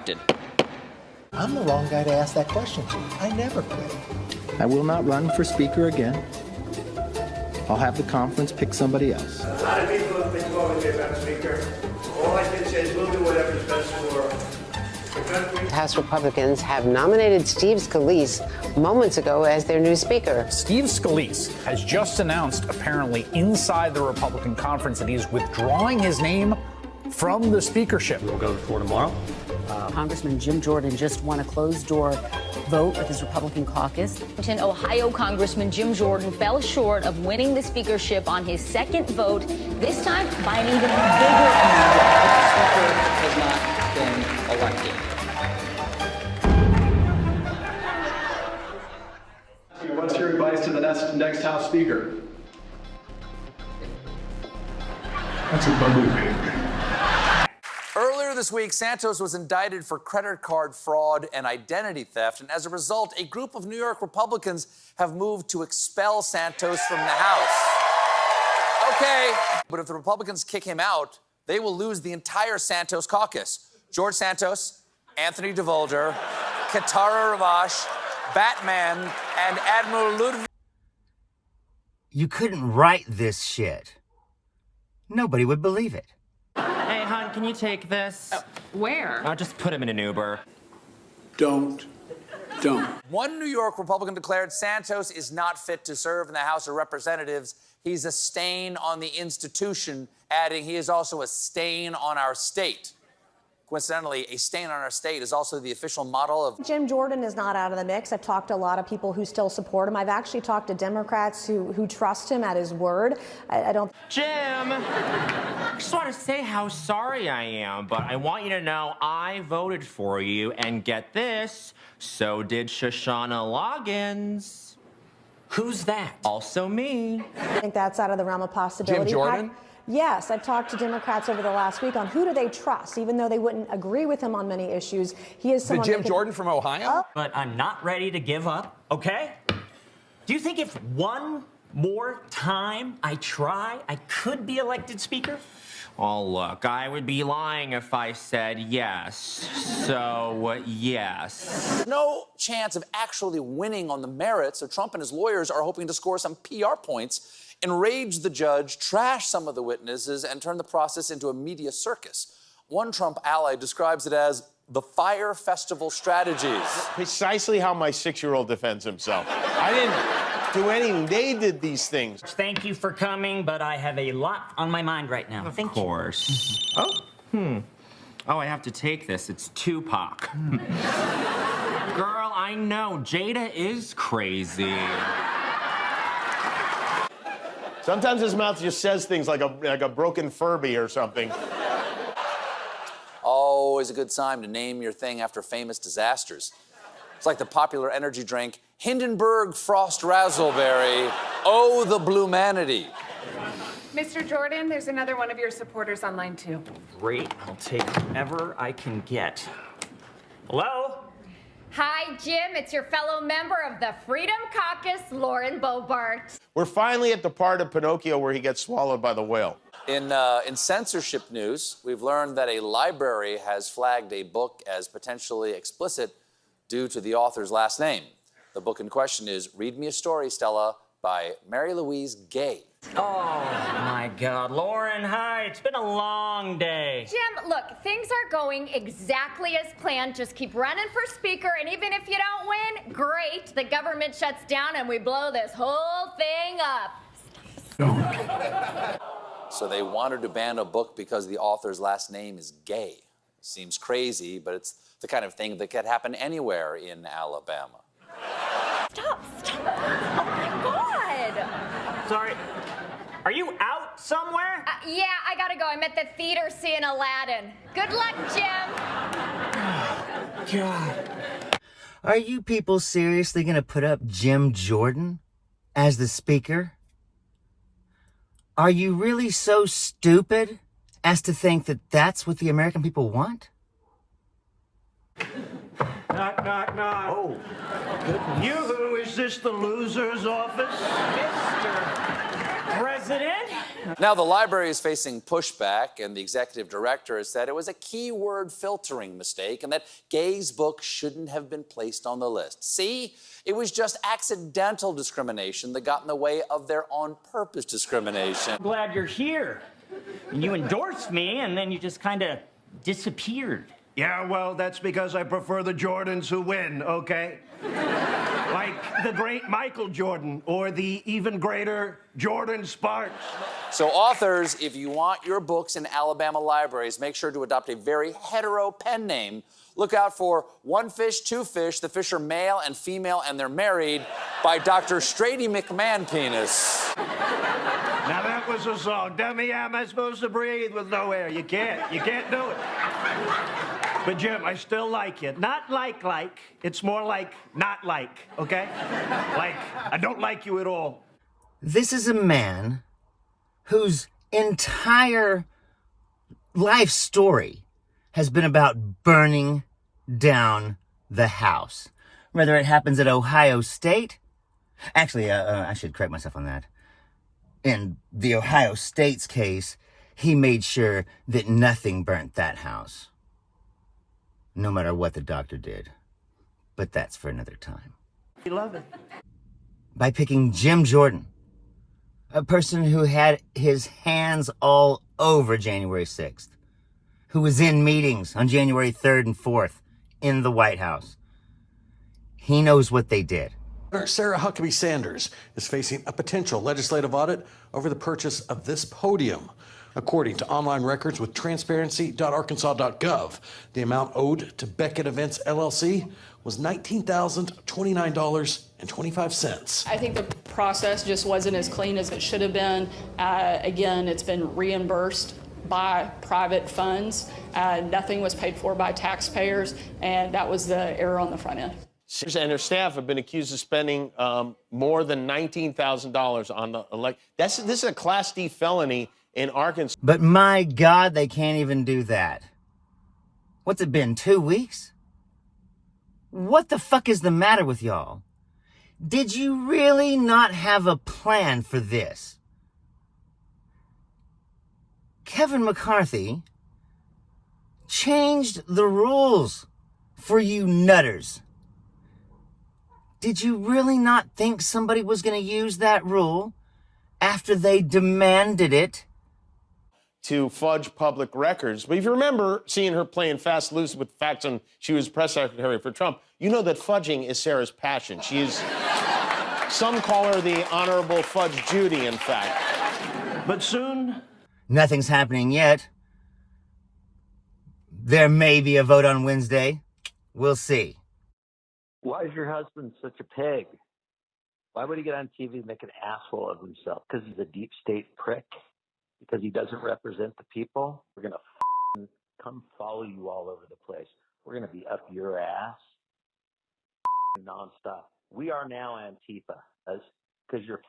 elected. I'm the wrong guy to ask that question to. I never quit. I will not run for speaker again. I'll have the conference pick somebody else. A lot of people have been calling me about Speaker. All I can say is we'll do whatever's best for the country. House Republicans have nominated Steve Scalise moments ago as their new speaker. Steve Scalise has just announced, apparently inside the Republican conference, that he's withdrawing his name from the speakership. We'll go to the floor tomorrow. Congressman Jim Jordan just won a closed-door vote with his Republican caucus. Ohio Congressman Jim Jordan fell short of winning the speakership on his second vote, this time by an even bigger amount. The speaker has not been elected. What's your advice to the next House Speaker? That's a bubbly baby. Earlier this week, Santos was indicted for credit card fraud and identity theft, and as a result, a group of New York Republicans have moved to expel Santos from the House. Okay, but if the Republicans kick him out, they will lose the entire Santos caucus. George Santos, Anthony DeVolder, Katara Ravache, Batman, and Admiral Ludwig. You couldn't write this shit. Nobody would believe it. Hey, hon, can you take this? Where? I'll just put him in an Uber. Don't. One New York Republican declared Santos is not fit to serve in the House of Representatives. He's a stain on the institution, adding he is also a stain on our state. Coincidentally, a stain on our state is also the official model of... Jim Jordan is not out of the mix. I've talked to a lot of people who still support him. I've actually talked to Democrats who trust him at his word. I don't... Jim! I just want to say how sorry I am, but I want you to know I voted for you, and get this, so did Shoshana Loggins. Who's that? Also me. I think that's out of the realm of possibility. Jim Jordan? Yes, I've talked to Democrats over the last week on who do they trust, even though they wouldn't agree with him on many issues. He is someone. The Jim Jordan from Ohio? But I'm not ready to give up, okay? Do you think if one more time I try, I could be elected speaker? Oh, look, I would be lying if I said yes. So, yes. No chance of actually winning on the merits, so Trump and his lawyers are hoping to score some PR points, enrage the judge, trash some of the witnesses, and turn the process into a media circus. One Trump ally describes it as the Fire Festival strategies. Precisely how my 6-year-old defends himself. I didn't do anything. They did these things. Thank you for coming, but I have a lot on my mind right now. Of course. Oh, I have to take this. It's Tupac. Girl, I know. Jada is crazy. Sometimes his mouth just says things like a broken Furby or something. Always a good time to name your thing after famous disasters. It's like the popular energy drink Hindenburg Frost Razzleberry. Oh, the Blumanity. Mr. Jordan, there's another one of your supporters online, too. Great. I'll take whatever I can get. Hello? Hi, Jim. It's your fellow member of the Freedom Caucus, Lauren Boebert. We're finally at the part of Pinocchio where he gets swallowed by the whale. In censorship news, we've learned that a library has flagged a book as potentially explicit due to the author's last name. The book in question is Read Me a Story, Stella, by Mary Louise Gay. Oh, my God. Lauren, hi. It's been a long day. Jim, look, things are going exactly as planned. Just keep running for speaker, and even if you don't win, great. The government shuts down and we blow this whole thing up. So they wanted to ban a book because the author's last name is Gay. Seems crazy, but it's the kind of thing that could happen anywhere in Alabama. Stop. Oh, my God. Sorry. Are you out somewhere? Yeah, I gotta go. I'm at the theater seeing Aladdin. Good luck, Jim. God. Are you people seriously going to put up Jim Jordan as the speaker? Are you really so stupid as to think that that's what the American people want? Knock, knock, knock. Oh, Yoo-hoo, is this the loser's office? Mr. President, Now, the library is facing pushback, and the executive director has said it was a keyword filtering mistake and that Gay's book shouldn't have been placed on the list. See, it was just accidental discrimination that got in the way of their on-purpose discrimination. I'm glad you're here. And you endorsed me, and then you just kind of disappeared. Yeah, well, that's because I prefer the Jordans who win, okay? Like the great Michael Jordan or the even greater Jordan Sparks. So authors, if you want your books in Alabama libraries, make sure to adopt a very hetero pen name. Look out for One Fish, Two Fish, the fish are male and female and they're married, by Dr. Strady McMahon Penis. Now that was a song. Dummy, how am I supposed to breathe with no air? You can't do it. But Jim, I still like you. Not like, it's more like not like, okay? Like, I don't like you at all. This is a man whose entire life story has been about burning down the house. Whether it happens at Ohio State, actually, I should correct myself on that. In the Ohio State's case, he made sure that nothing burnt that house. No matter what the doctor did. But that's for another time. You love it. By picking Jim Jordan, a person who had his hands all over January 6th, who was in meetings on January 3rd and 4th in the White House. He knows what they did. Sarah Huckabee Sanders is facing a potential legislative audit over the purchase of this podium. According to online records with transparency.arkansas.gov, the amount owed to Beckett Events LLC was $19,029.25. I think the process just wasn't as clean as it should have been. Again, it's been reimbursed by private funds. Nothing was paid for by taxpayers, and that was the error on the front end. And her staff have been accused of spending more than $19,000 on the elect. This is a Class D felony in Arkansas. But my God, they can't even do that. What's it been, 2 weeks? What the fuck is the matter with y'all? Did you really not have a plan for this? Kevin McCarthy changed the rules for you nutters. Did you really not think somebody was going to use that rule after they demanded it? To fudge public records. But if you remember seeing her playing fast loose with facts when she was press secretary for Trump, you know that fudging is Sarah's passion. She is, some call her the Honorable Fudge Judy, in fact. But soon... Nothing's happening yet. There may be a vote on Wednesday. We'll see. Why is your husband such a pig? Why would he get on TV and make an asshole of himself? Because he's a deep state prick? Because he doesn't represent the people? We're going to come follow you all over the place. We're going to be up your ass nonstop. We are now Antifa. Because your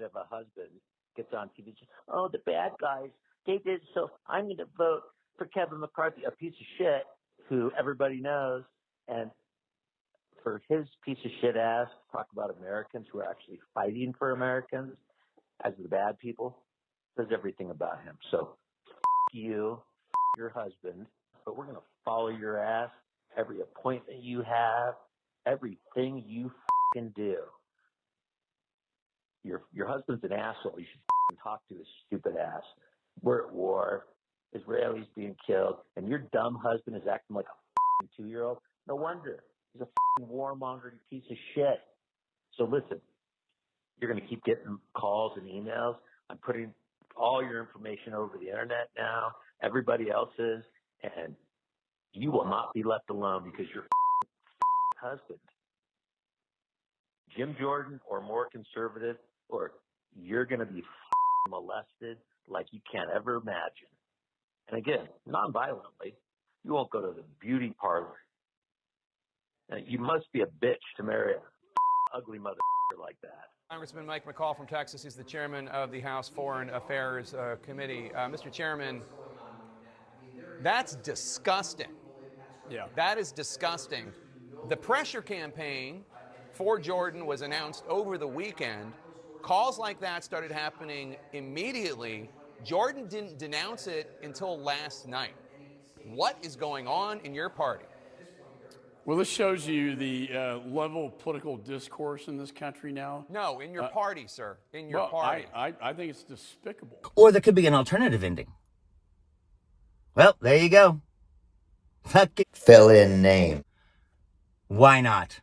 of a husband gets on TV. Oh, the bad guys, they did so. I'm going to vote for Kevin McCarthy, a piece of shit who everybody knows. And for his piece of shit ass to talk about Americans who are actually fighting for Americans as the bad people, says everything about him. So, you, your husband, but we're going to follow your ass, every appointment you have, everything you do. Your husband's an asshole. You should talk to his stupid ass. We're at war. Israelis being killed, and your dumb husband is acting like a 2-year-old. No wonder. He's a warmongering piece of shit. So listen, you're going to keep getting calls and emails. I'm putting all your information over the internet now. Everybody else is, and you will not be left alone because your husband, Jim Jordan, or more conservative, or you're going to be molested like you can't ever imagine. And again, non-violently. You won't go to the beauty parlor. You must be a bitch to marry an ugly motherfucker like that. Congressman Mike McCall from Texas. He's the chairman of the House Foreign Affairs Committee. Mr. Chairman, that's disgusting. Yeah. That is disgusting. The pressure campaign for Jordan was announced over the weekend, calls like that started happening immediately. Jordan didn't denounce it until last night. What is going on in your party? Well, this shows you the level of political discourse in this country now. No, in your party, sir. In your Well, party. I think it's despicable. Or there could be an alternative ending. Well, there you go. Fucking fill in name. Why not?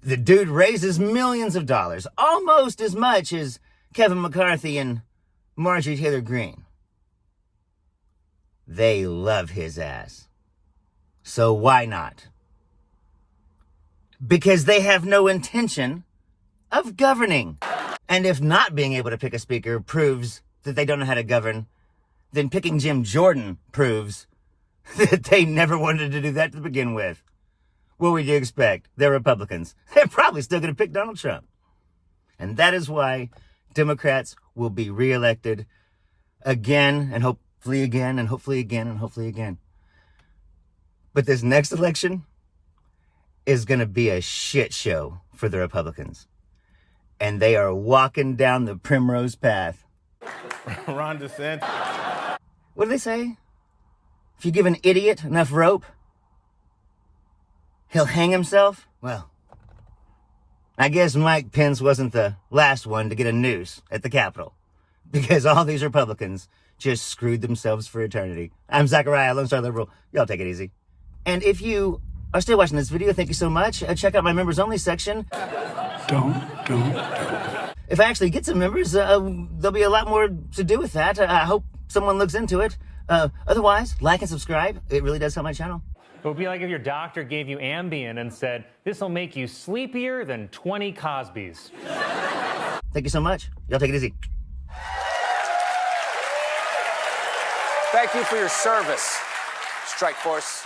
The dude raises millions of dollars, almost as much as Kevin McCarthy and Marjorie Taylor Greene. They love his ass. So why not? Because they have no intention of governing. And if not being able to pick a speaker proves that they don't know how to govern, then picking Jim Jordan proves that they never wanted to do that to begin with. What would you expect? They're Republicans. They're probably still going to pick Donald Trump. And that is why Democrats will be reelected again, and hopefully again, and hopefully again, and hopefully again. But this next election is going to be a shit show for the Republicans. And they are walking down the primrose path. Ron DeSantis. What do they say? If you give an idiot enough rope, he'll hang himself? Well, I guess Mike Pence wasn't the last one to get a noose at the Capitol, because all these Republicans just screwed themselves for eternity. I'm Zachariah, Lone Star Liberal. Y'all take it easy. And if you are still watching this video, thank you so much. Check out my members only section. Don't. If I actually get some members, there'll be a lot more to do with that. I hope someone looks into it. Otherwise, like and subscribe. It really does help my channel. It would be like if your doctor gave you Ambien and said, this will make you sleepier than 20 Cosbys. Thank you so much. Y'all take it easy. Thank you for your service, Strike Force.